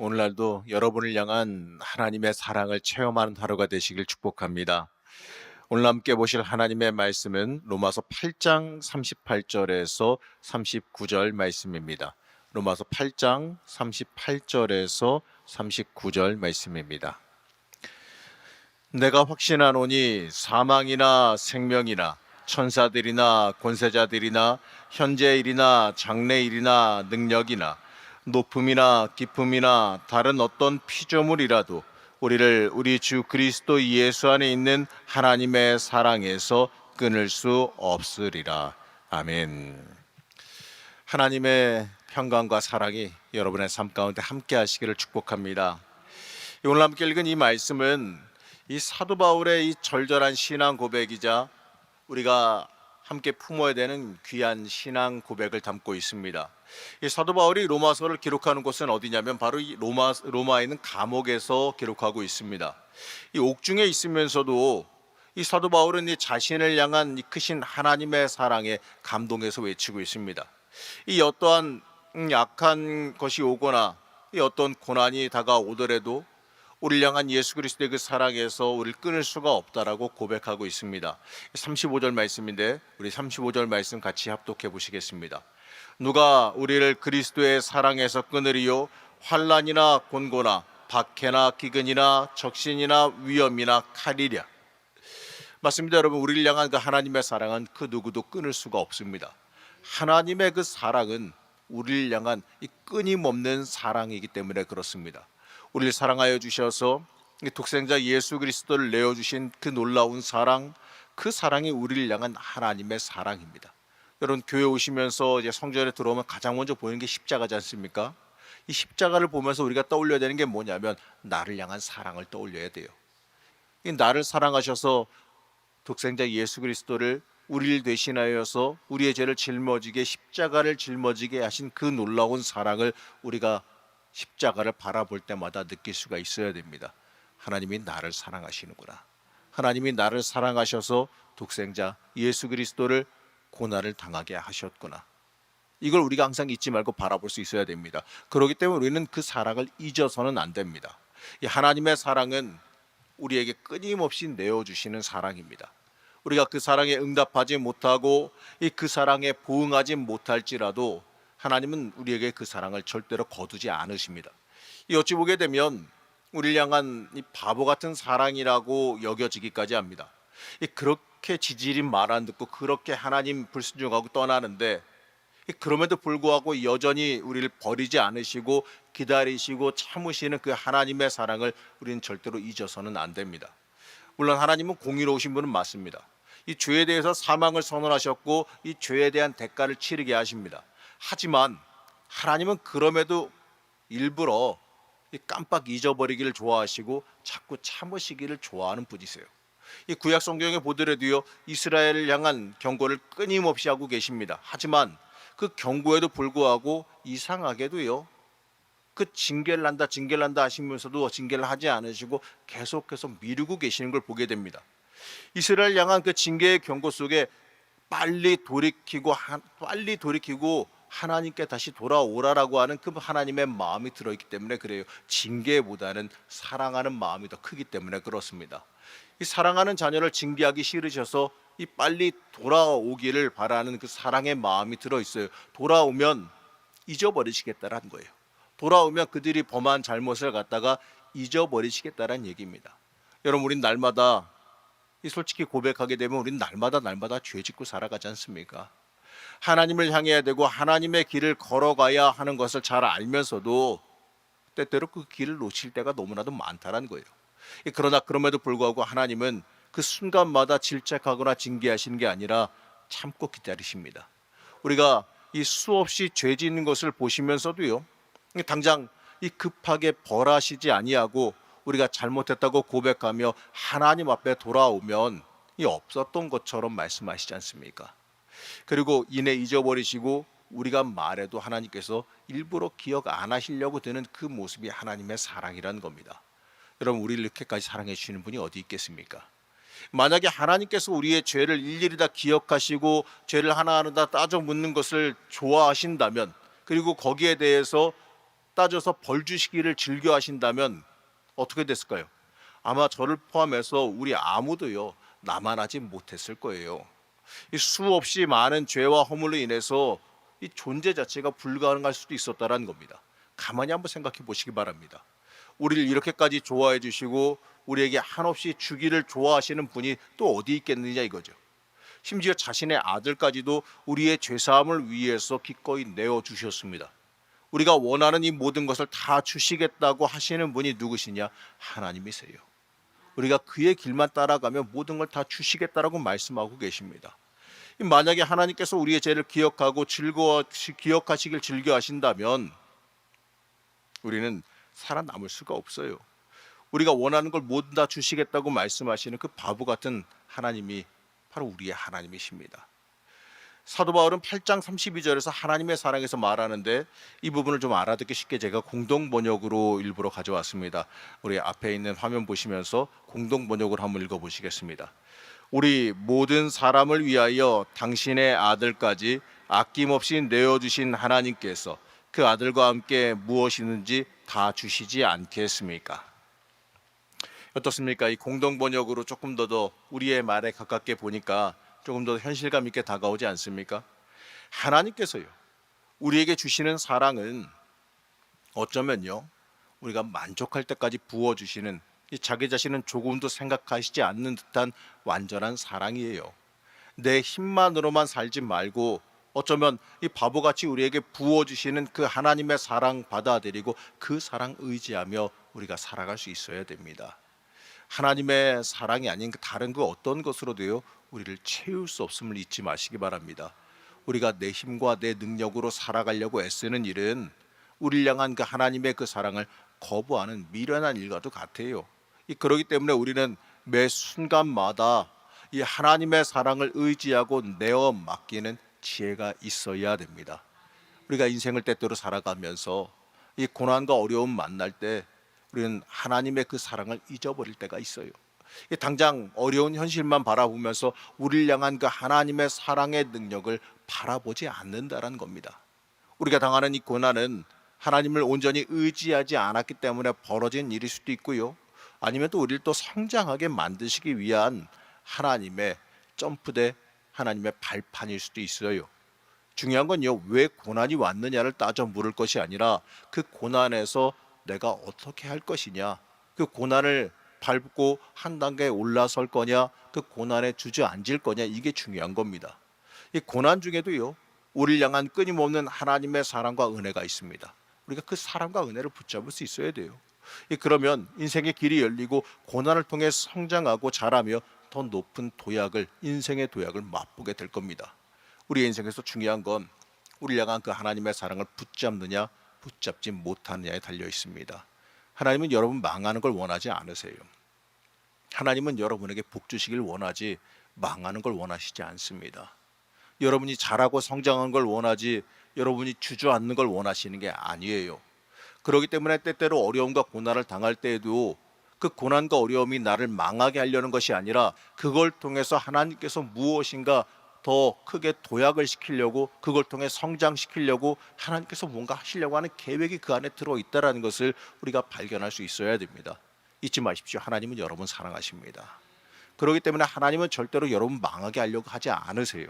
오늘날도 여러분을 향한 하나님의 사랑을 체험하는 하루가 되시길 축복합니다. 오늘 함께 보실 하나님의 말씀은 로마서 8장 38절에서 39절 말씀입니다. 로마서 8장 38절에서 39절 말씀입니다. 내가 확신하노니 사망이나 생명이나 천사들이나 권세자들이나 현재일이나 장래일이나 능력이나 높음이나 깊음이나 다른 어떤 피조물이라도 우리를 우리 주 그리스도 예수 안에 있는 하나님의 사랑에서 끊을 수 없으리라. 아멘. 하나님의 평강과 사랑이 여러분의 삶 가운데 함께 하시기를 축복합니다. 오늘 함께 읽은 이 말씀은 이 사도 바울의 이 절절한 신앙 고백이자 우리가 함께 품어야 되는 귀한 신앙 고백을 담고 있습니다. 이 사도 바울이 로마서를 기록하는 곳은 어디냐면 바로 이 로마에 있는 감옥에서 기록하고 있습니다. 이 옥중에 있으면서도 이 사도 바울은 이 자신을 향한 이 크신 하나님의 사랑에 감동해서 외치고 있습니다. 이 어떠한 약한 것이 오거나 이 어떤 고난이 다가오더라도 우리를 향한 예수 그리스도의 그 사랑에서 우리를 끊을 수가 없다라고 고백하고 있습니다. 35절 말씀인데 우리 35절 말씀 같이 합독해 보시겠습니다. 누가 우리를 그리스도의 사랑에서 끊으리요? 환난이나 곤고나 박해나 기근이나 적신이나 위험이나 칼이랴. 맞습니다, 여러분. 우리를 향한 그 하나님의 사랑은 그 누구도 끊을 수가 없습니다. 하나님의 그 사랑은 우리를 향한 이 끊임없는 사랑이기 때문에 그렇습니다. 우리를 사랑하여 주셔서 독생자 예수 그리스도를 내어주신 그 놀라운 사랑, 그 사랑이 우리를 향한 하나님의 사랑입니다. 여러분, 교회 오시면서 이제 성전에 들어오면 가장 먼저 보이는 게 십자가지 않습니까? 이 십자가를 보면서 우리가 떠올려야 되는 게 뭐냐면 나를 향한 사랑을 떠올려야 돼요. 이 나를 사랑하셔서 독생자 예수 그리스도를 우리를 대신하여서 우리의 죄를 짊어지게 십자가를 짊어지게 하신 그 놀라운 사랑을 우리가 십자가를 바라볼 때마다 느낄 수가 있어야 됩니다. 하나님이 나를 사랑하시는구나. 하나님이 나를 사랑하셔서 독생자 예수 그리스도를 고난을 당하게 하셨구나. 이걸 우리가 항상 잊지 말고 바라볼 수 있어야 됩니다. 그렇기 때문에 우리는 그 사랑을 잊어서는 안 됩니다. 이 하나님의 사랑은 우리에게 끊임없이 내어주시는 사랑입니다. 우리가 그 사랑에 응답하지 못하고 그 사랑에 부응하지 못할지라도 하나님은 우리에게 그 사랑을 절대로 거두지 않으십니다. 어찌 보게 되면 우리를 향한 이 바보 같은 사랑이라고 여겨지기까지 합니다. 그렇게 지질인 말 안 듣고 그렇게 하나님 불순종하고 떠나는데 그럼에도 불구하고 여전히 우리를 버리지 않으시고 기다리시고 참으시는 그 하나님의 사랑을 우리는 절대로 잊어서는 안 됩니다. 물론 하나님은 공의로우신 분은 맞습니다. 이 죄에 대해서 사망을 선언하셨고 이 죄에 대한 대가를 치르게 하십니다. 하지만 하나님은 그럼에도 일부러 깜빡 잊어버리기를 좋아하시고 자꾸 참으시기를 좋아하는 분이세요. 이 구약 성경에 보더라도요, 이스라엘을 향한 경고를 끊임없이 하고 계십니다. 하지만 그 경고에도 불구하고 이상하게도요, 그 징계를 한다 하시면서도 징계를 하지 않으시고 계속해서 미루고 계시는 걸 보게 됩니다. 이스라엘 향한 그 징계의 경고 속에 빨리 돌이키고 하나님께 다시 돌아오라라고 하는 그 하나님의 마음이 들어있기 때문에 그래요. 징계보다는 사랑하는 마음이 더 크기 때문에 그렇습니다. 이 사랑하는 자녀를 징계하기 싫으셔서 이 빨리 돌아오기를 바라는 그 사랑의 마음이 들어있어요. 돌아오면 잊어버리시겠다라는 거예요. 돌아오면 그들이 범한 잘못을 갖다가 잊어버리시겠다라는 얘기입니다. 여러분, 우린 날마다 솔직히 고백하게 되면 우린 날마다 죄 짓고 살아가지 않습니까? 하나님을 향해야 되고 하나님의 길을 걸어가야 하는 것을 잘 알면서도 때때로 그 길을 놓칠 때가 너무나도 많다는 거예요. 그러나 그럼에도 불구하고 하나님은 그 순간마다 질책하거나 징계하시는 게 아니라 참고 기다리십니다. 우리가 이 수없이 죄 짓는 것을 보시면서도요, 당장 급하게 벌하시지 아니하고 우리가 잘못했다고 고백하며 하나님 앞에 돌아오면 없었던 것처럼 말씀하시지 않습니까? 그리고 이내 잊어버리시고 우리가 말해도 하나님께서 일부러 기억 안 하시려고 드는 그 모습이 하나님의 사랑이라는 겁니다. 여러분, 우리를 이렇게까지 사랑해 주시는 분이 어디 있겠습니까? 만약에 하나님께서 우리의 죄를 일일이 다 기억하시고 죄를 하나하나 다 따져 묻는 것을 좋아하신다면, 그리고 거기에 대해서 따져서 벌 주시기를 즐겨 하신다면 어떻게 됐을까요? 아마 저를 포함해서 우리 아무도요 나만 하지 못했을 거예요. 이 수없이 많은 죄와 허물로 인해서 이 존재 자체가 불가능할 수도 있었다라는 겁니다. 가만히 한번 생각해 보시기 바랍니다. 우리를 이렇게까지 좋아해 주시고 우리에게 한없이 주기를 좋아하시는 분이 또 어디 있겠느냐 이거죠. 심지어 자신의 아들까지도 우리의 죄사함을 위해서 기꺼이 내어 주셨습니다. 우리가 원하는 이 모든 것을 다 주시겠다고 하시는 분이 누구시냐? 하나님이세요. 우리가 그의 길만 따라가면 모든 걸 다 주시겠다라고 말씀하고 계십니다. 만약에 하나님께서 우리의 죄를 기억하고 기억하시길 즐겨하신다면 우리는 살아남을 수가 없어요. 우리가 원하는 걸 모두 다 주시겠다고 말씀하시는 그 바보 같은 하나님이 바로 우리의 하나님이십니다. 사도 바울은 8장 32절에서 하나님의 사랑에서 말하는데 이 부분을 좀 알아듣기 쉽게 제가 공동 번역으로 일부러 가져왔습니다. 우리 앞에 있는 화면 보시면서 공동 번역으로 한번 읽어 보시겠습니다. 우리 모든 사람을 위하여 당신의 아들까지 아낌없이 내어주신 하나님께서 그 아들과 함께 무엇이든지 다 주시지 않겠습니까? 어떻습니까? 이 공동 번역으로 조금 더 우리의 말에 가깝게 보니까 조금 더 현실감 있게 다가오지 않습니까? 하나님께서요 우리에게 주시는 사랑은 어쩌면요 우리가 만족할 때까지 부어주시는 자기 자신은 조금도 생각하시지 않는 듯한 완전한 사랑이에요. 내 힘만으로만 살지 말고 어쩌면 이 바보같이 우리에게 부어주시는 그 하나님의 사랑 받아들이고 그 사랑 의지하며 우리가 살아갈 수 있어야 됩니다. 하나님의 사랑이 아닌 다른 그 어떤 것으로도요 우리를 채울 수 없음을 잊지 마시기 바랍니다. 우리가 내 힘과 내 능력으로 살아가려고 애쓰는 일은 우리를 향한 그 하나님의 그 사랑을 거부하는 미련한 일과도 같아요. 그렇기 때문에 우리는 매 순간마다 이 하나님의 사랑을 의지하고 내어 맡기는 지혜가 있어야 됩니다. 우리가 인생을 때때로 살아가면서 이 고난과 어려움 만날 때 우리는 하나님의 그 사랑을 잊어버릴 때가 있어요. 당장 어려운 현실만 바라보면서 우리를 향한 그 하나님의 사랑의 능력을 바라보지 않는다는 겁니다. 우리가 당하는 이 고난은 하나님을 온전히 의지하지 않았기 때문에 벌어진 일일 수도 있고요. 아니면 또 우리를 또 성장하게 만드시기 위한 하나님의 점프대 하나님의 발판일 수도 있어요. 중요한 건요 왜 고난이 왔느냐를 따져 물을 것이 아니라 그 고난에서 내가 어떻게 할 것이냐, 그 고난을 밟고 한 단계 올라설 거냐, 그 고난에 주저앉을 거냐, 이게 중요한 겁니다. 이 고난 중에도요 우리를 향한 끊임없는 하나님의 사랑과 은혜가 있습니다. 우리가 그 사랑과 은혜를 붙잡을 수 있어야 돼요. 그러면 인생의 길이 열리고 고난을 통해 성장하고 자라며 더 높은 도약을, 인생의 도약을 맛보게 될 겁니다. 우리 인생에서 중요한 건 우리를 향한 그 하나님의 사랑을 붙잡느냐 붙잡지 못하느냐에 달려 있습니다. 하나님은 여러분 망하는 걸 원하지 않으세요. 하나님은 여러분에게 복 주시길 원하지 망하는 걸 원하시지 않습니다. 여러분이 자라고 성장하는 걸 원하지 여러분이 주저앉는 걸 원하시는 게 아니에요. 그렇기 때문에 때때로 어려움과 고난을 당할 때에도 그 고난과 어려움이 나를 망하게 하려는 것이 아니라 그걸 통해서 하나님께서 무엇인가 더 크게 도약을 시키려고, 그걸 통해 성장시키려고 하나님께서 뭔가 하시려고 하는 계획이 그 안에 들어있다는 것을 우리가 발견할 수 있어야 됩니다. 잊지 마십시오. 하나님은 여러분 사랑하십니다. 그렇기 때문에 하나님은 절대로 여러분 망하게 하려고 하지 않으세요.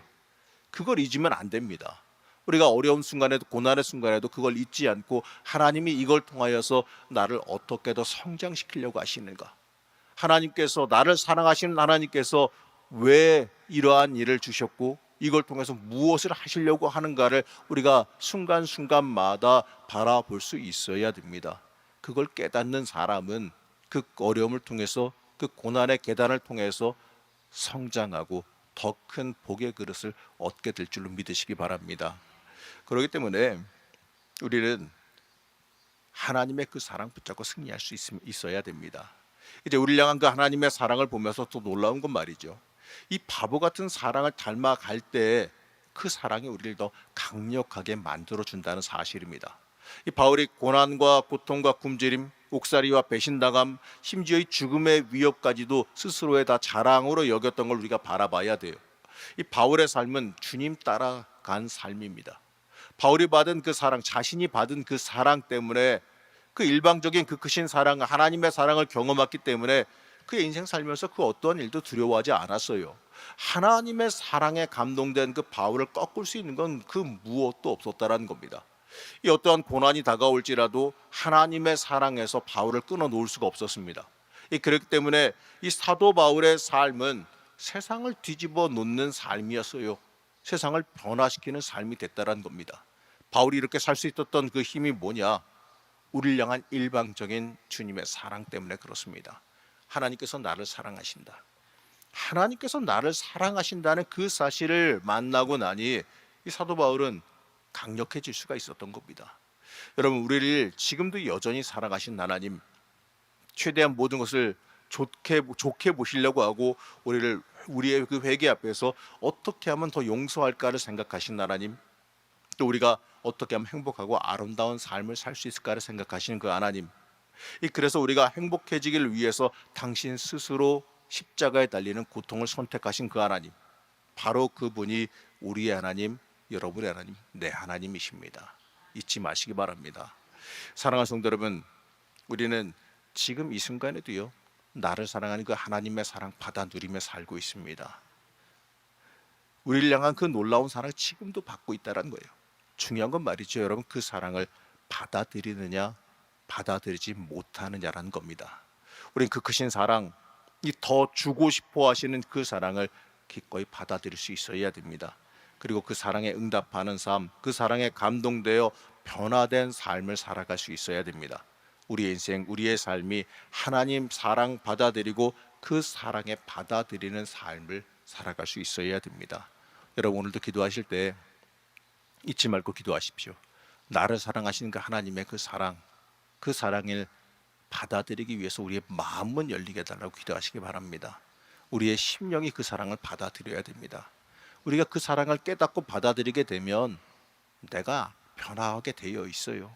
그걸 잊으면 안 됩니다. 우리가 어려운 순간에도 고난의 순간에도 그걸 잊지 않고 하나님이 이걸 통하여서 나를 어떻게 더 성장시키려고 하시는가, 하나님께서 나를 사랑하시는 하나님께서 왜 이러한 일을 주셨고 이걸 통해서 무엇을 하시려고 하는가를 우리가 순간순간마다 바라볼 수 있어야 됩니다. 그걸 깨닫는 사람은 그 어려움을 통해서, 그 고난의 계단을 통해서 성장하고 더 큰 복의 그릇을 얻게 될 줄로 믿으시기 바랍니다. 그렇기 때문에 우리는 하나님의 그 사랑 붙잡고 승리할 수 있어야 됩니다. 이제 우리를 향한 그 하나님의 사랑을 보면서 또 놀라운 건 말이죠, 이 바보 같은 사랑을 닮아갈 때 그 사랑이 우리를 더 강력하게 만들어준다는 사실입니다. 이 바울이 고난과 고통과 굶주림, 옥살이와 배신당함, 심지어 이 죽음의 위협까지도 스스로의 다 자랑으로 여겼던 걸 우리가 바라봐야 돼요. 이 바울의 삶은 주님 따라간 삶입니다. 바울이 받은 그 사랑, 자신이 받은 그 사랑 때문에, 그 일방적인 그 크신 사랑, 하나님의 사랑을 경험했기 때문에 그의 인생 살면서 그 어떠한 일도 두려워하지 않았어요. 하나님의 사랑에 감동된 그 바울을 꺾을 수 있는 건 그 무엇도 없었다라는 겁니다. 이 어떠한 고난이 다가올지라도 하나님의 사랑에서 바울을 끊어 놓을 수가 없었습니다. 그렇기 때문에 이 사도 바울의 삶은 세상을 뒤집어 놓는 삶이었어요. 세상을 변화시키는 삶이 됐다라는 겁니다. 바울이 이렇게 살 수 있었던 그 힘이 뭐냐? 우리를 향한 일방적인 주님의 사랑 때문에 그렇습니다. 하나님께서 나를 사랑하신다. 하나님께서 나를 사랑하신다는 그 사실을 만나고 나니 이 사도 바울은 강력해질 수가 있었던 겁니다. 여러분, 우리를 지금도 여전히 사랑하신 하나님, 최대한 모든 것을 좋게 보시려고 하고 우리의 그 회개 앞에서 어떻게 하면 더 용서할까를 생각하신 하나님, 또 우리가 어떻게 하면 행복하고 아름다운 삶을 살 수 있을까를 생각하시는 그 하나님, 그래서 우리가 행복해지기를 위해서 당신 스스로 십자가에 달리는 고통을 선택하신 그 하나님, 바로 그분이 우리의 하나님, 여러분의 하나님, 내 하나님이십니다. 잊지 마시기 바랍니다. 사랑하는 성도 여러분, 우리는 지금 이 순간에도요, 나를 사랑하는 그 하나님의 사랑 받아 누리며 살고 있습니다. 우리를 향한 그 놀라운 사랑을 지금도 받고 있다는 거예요. 중요한 건 말이죠, 여러분, 그 사랑을 받아들이느냐 받아들이지 못하느냐라는 겁니다. 우린 그 크신 사랑, 이 더 주고 싶어 하시는 그 사랑을 기꺼이 받아들일 수 있어야 됩니다. 그리고 그 사랑에 응답하는 삶, 그 사랑에 감동되어 변화된 삶을 살아갈 수 있어야 됩니다. 우리의 인생, 우리의 삶이 하나님 사랑 받아들이고 그 사랑에 받아들이는 삶을 살아갈 수 있어야 됩니다. 여러분, 오늘도 기도하실 때 잊지 말고 기도하십시오. 나를 사랑하시는 그 하나님의 그 사랑을 받아들이기 위해서 우리의 마음은 열리게 해달라고 기도하시기 바랍니다. 우리의 심령이 그 사랑을 받아들여야 됩니다. 우리가 그 사랑을 깨닫고 받아들이게 되면 내가 변화하게 되어 있어요.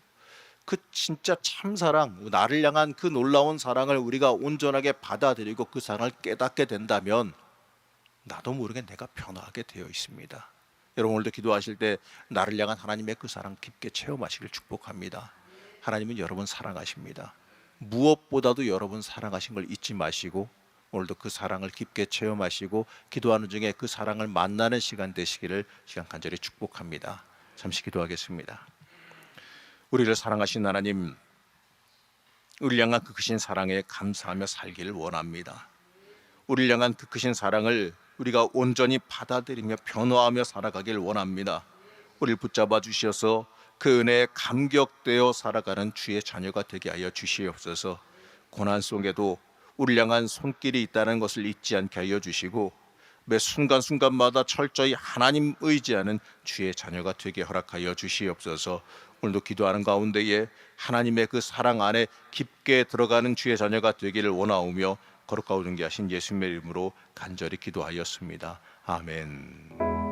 그 진짜 참사랑, 나를 향한 그 놀라운 사랑을 우리가 온전하게 받아들이고 그 사랑을 깨닫게 된다면 나도 모르게 내가 변화하게 되어 있습니다. 여러분, 오늘도 기도하실 때 나를 향한 하나님의 그 사랑 깊게 체험하시길 축복합니다. 하나님은 여러분 사랑하십니다. 무엇보다도 여러분 사랑하신 걸 잊지 마시고 오늘도 그 사랑을 깊게 체험하시고 기도하는 중에 그 사랑을 만나는 시간 되시기를 시간 간절히 축복합니다. 잠시 기도하겠습니다. 우리를 사랑하신 하나님, 우리를 향한 그 크신 사랑에 감사하며 살기를 원합니다. 우리를 향한 그 크신 사랑을 우리가 온전히 받아들이며 변화하며 살아가길 원합니다. 우리를 붙잡아 주셔서 그 은혜에 감격되어 살아가는 주의 자녀가 되게 하여 주시옵소서. 고난 속에도 우리를 향한 손길이 있다는 것을 잊지 않게 하여 주시고 매 순간순간마다 철저히 하나님 의지하는 주의 자녀가 되게 허락하여 주시옵소서. 오늘도 기도하는 가운데에 하나님의 그 사랑 안에 깊게 들어가는 주의 자녀가 되기를 원하오며 거룩하고 존귀하신 예수님의 이름으로 간절히 기도하였습니다. 아멘.